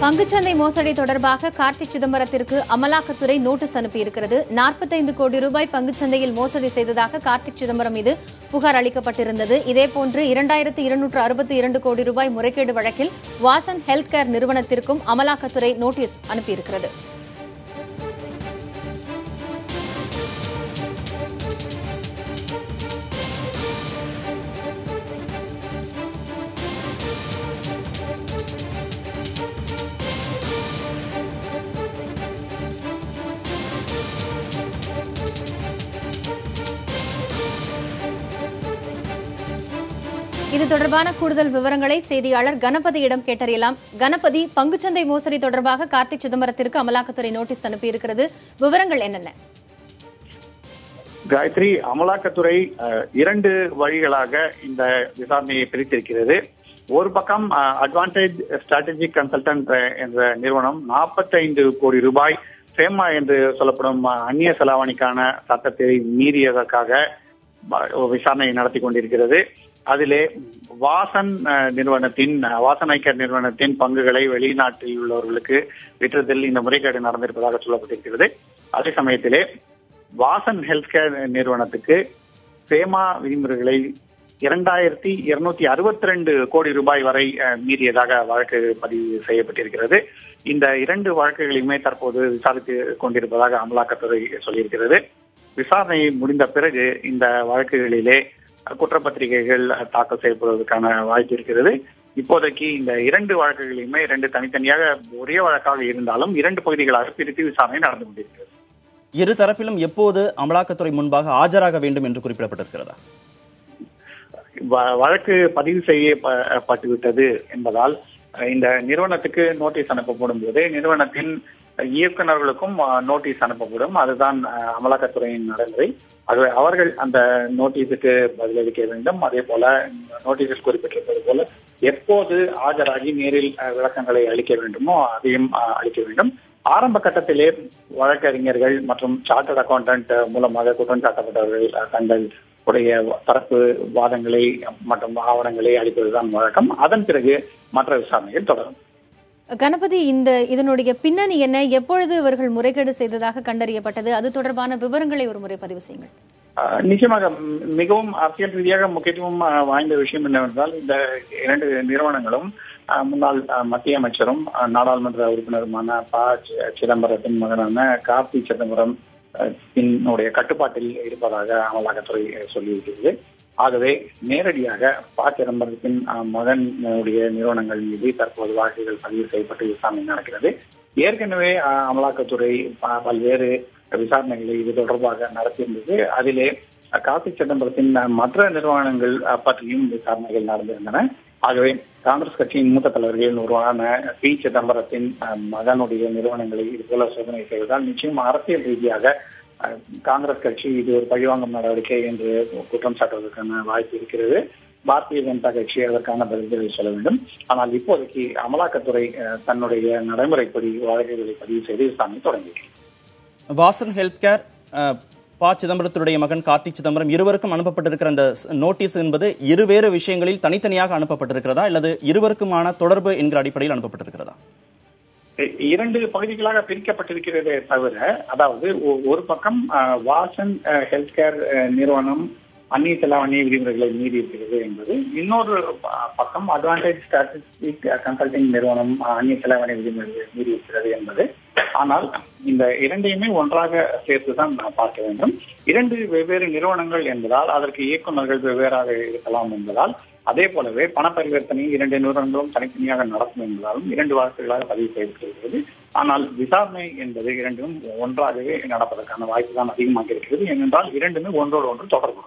பங்குச்சந்தை மோசடி தொடர்பாக கார்த்தி சிதம்பரத்திற்கு அமலாக்கத்துறை நோட்டீஸ் அனுப்பியிருக்கிறது. 45 கோடி ரூபாய் பங்குச்சந்தையில் மோசடி செய்ததாக கார்த்தி சிதம்பரம் மீது புகார் அளிக்கப்பட்டிருந்தது. இதேபோன்று 2262 கோடி ரூபாய் முறைகேடு வழக்கில் வாசன் ஹெல்த் கேர் நிறுவனத்திற்கும் அமலாக்கத்துறை நோட்டீஸ் அனுப்பியிருக்கிறது. இது தொடர்பான கூடுதல் விவரங்களை செய்தியாளர் கணபதியிடம் கேட்டறியலாம். கணபதி, பங்குச்சந்தை மோசடி தொடர்பாக கார்த்தி சிதம்பரத்திற்கு அமலாக்கத்துறை நோட்டீஸ் அனுப்பியிருக்கிறது. விவரங்கள் என்னென்ன? காயத்ரி, அமலாக்கத்துறை 2 வழிகளாக இந்த விசாரணையை பிரித்திருக்கிறது. ஒரு பக்கம் அட்வான்டேஜ் ஸ்ட்ராட்டஜிக் கன்சல்டன்ட் என்ற நிறுவனம் 45 கோடி ரூபாய் ஃபேமா என்று சொல்லப்படும் அந்நிய செலாவணிக்கான சட்டத்தை மீறியதற்காக விசாரணை நடத்தி கொண்டிருக்கிறது. அதிலே வாசன் ஐக்கர் நிறுவனத்தின் பங்குகளை வெளிநாட்டில் உள்ளவர்களுக்கு விற்றதில் இந்த முறைகேடு நடந்திருப்பதாக சொல்லப்பட்டிருக்கிறது. அதே சமயத்திலே வாசன் ஹெல்த் கேர் நிறுவனத்துக்கு ஃபேமா விதிமுறைகளை 2262 கோடி ரூபாய் வரை மீறியதாக வழக்கு பதிவு செய்யப்பட்டிருக்கிறது. இந்த 2 வழக்குகளையுமே தற்போது விசாரித்து கொண்டிருப்பதாக அமலாக்கத்துறை சொல்லியிருக்கிறது. விசாரணை முடிந்த பிறகு இந்த வழக்குகளிலே குற்றப்பத்திரிகைகள் தாக்கல் செய்யப்படுவதற்கான வாய்ப்பு இருக்கிறது. இப்போதைக்கு இந்த 2 வழக்குகளையுமே 2 தனித்தனியாக ஒரே வழக்காக இருந்தாலும் 2 பகுதிகளாக பிரித்து விசாரணை நடந்து கொண்டிருக்கிறது. இரு தரப்பிலும் எப்போது அமலாக்கத்துறை முன்பாக ஆஜராக வேண்டும் என்று குறிப்பிடப்பட்டிருக்கிறதா? வழக்கு பதிவு செய்யப்பட்டுவிட்டது என்பதால் இந்த நிறுவனத்துக்கு நோட்டீஸ் அனுப்பப்படும் போது நிறுவனத்தின் இயக்குநர்களுக்கும் நோட்டீஸ் அனுப்பப்படும். அதுதான் அமலாக்கத்துறையின் நடைமுறை. ஆகவே அவர்கள் அந்த நோட்டீஸுக்கு பதிலளிக்க வேண்டும். அதே போல நோட்டீஸில் குறிப்பிட்டிருப்பது போல எப்போது ஆஜராகி நேரில் விளக்கங்களை அளிக்க வேண்டுமோ அதையும் அளிக்க வேண்டும். ஆரம்ப கட்டத்திலே வழக்கறிஞர்கள் மற்றும் சார்ட்டர்ட் அக்கௌண்டன்ட் மூலமாக குற்றம் சாட்டப்பட்டவர்கள் தங்கள் உடைய தரப்பு வாதங்களை மற்றும் ஆவணங்களை அளிப்பதுதான் வழக்கம். அதன் பிறகு மற்ற விசாரணைகள் தொடரும். கணபதி, இதனுடைய பின்னணி என்ன? எப்பொழுது இவர்கள் முறைகேடு செய்ததாக கண்டறியப்பட்டது? அது தொடர்பான விவரங்களை ஒரு முறை பதிவு செய்யுங்கள். நிச்சயமாக மிகவும் அரசியல் ரீதியாக முக்கியத்துவம் வாய்ந்த விஷயம் என்னவென்றால், இந்த 2 நிறுவனங்களும் முன்னாள் மத்திய அமைச்சரும் நாடாளுமன்ற உறுப்பினருமான சிதம்பரத்தின் மகனான கார்த்தி சிதம்பரம் கட்டுப்பாட்டில் இருப்பதாக அமலாக்கத்துறை சொல்லியிருக்கிறது. ஆகவே நேரடியாக சிதம்பரத்தின் மகனுடைய நிறுவனங்கள் மீது தற்போது வழக்குகள் பதிவு செய்யப்பட்டு விசாரணை நடக்கிறது. ஏற்கனவே அமலாக்கத்துறை பல்வேறு விசாரணைகளை இது தொடர்பாக நடத்தியிருந்தது. அதிலே கார்த்தி சிதம்பரத்தின் மற்ற நிறுவனங்கள் பற்றியும் விசாரணைகள் நடந்திருந்தன. ஆகவே காங்கிரஸ் கட்சியின் மூத்த தலைவர்களில் ஒருவரான பி சிதம்பரத்தின் மகனுடைய நிறுவனங்களை இதுபோல சோதனை செய்வதால் நிச்சயம் அரசியல் ரீதியாக காங்கிரஸ் கட்சி இது ஒரு பழிவாங்கும் நடவடிக்கை என்று குற்றம் சாட்டுவதற்கான வாய்ப்பு இருக்கிறது. பாரதிய ஜனதா கட்சி அதற்கான பதில்களை சொல்ல வேண்டும். ஆனால் இப்போதைக்கு அமலாக்கத்துறை தன்னுடைய நடைமுறைப்படி வழக்குகளை பதிவு செய்து விசாரணை தொடங்கியிருக்கிறது. வாசன் ஹெல்த் கேர், சிதம்பரத்துடைய மகன் கார்த்தி சிதம்பரம் இருவருக்கும் அனுப்பப்பட்டிருக்கிற அந்த நோட்டீஸ் என்பது இருவேறு விஷயங்களில் தனித்தனியாக அனுப்பப்பட்டிருக்கிறதா அல்லது இருவருக்குமான தொடர்பு என்கிற அடிப்படையில் அனுப்பப்பட்டிருக்கிறதா? 2 பகுதிகளாக பிரிக்கப்பட்டிருக்கிறதே தவிர, அதாவது ஒரு பக்கம் வாசன் ஹெல்த் கேர் நிறுவனம் அந்நிய செலாவணி விதிமுறைகளை மீறி இருக்கிறது என்பது, இன்னொரு பக்கம் அட்வான்டேஜ் ஸ்ட்ராட்டஜிக் கன்சல்டிங் நிறுவனம் அந்நிய செலாவணி விதிமுறைகளை மீறி இருக்கிறது என்பது. ஆனால் இந்த 2ஐயுமே ஒன்றாக சேர்த்துதான் பார்க்க வேண்டும். 2 வெவ்வேறு நிறுவனங்கள் என்பதால் அதற்கு இயக்குநர்கள் வெவ்வேறாக இருக்கலாம் என்பதால், அதே போலவே பண பரிவர்த்தனை 2 நிறுவனங்களும் தனித்தனியாக நடக்கும் என்பதாலும் 2 வழக்குகளாக பதிவு செய்யப்பட்டிருக்கிறது. ஆனால் விசாரணை என்பது 2ம் ஒன்றாகவே நடப்பதற்கான வாய்ப்பு தான் அதிகமாக இருக்கிறது. ஏனென்றால் 2மே ஒன்றோடு ஒன்று தொடர்பு.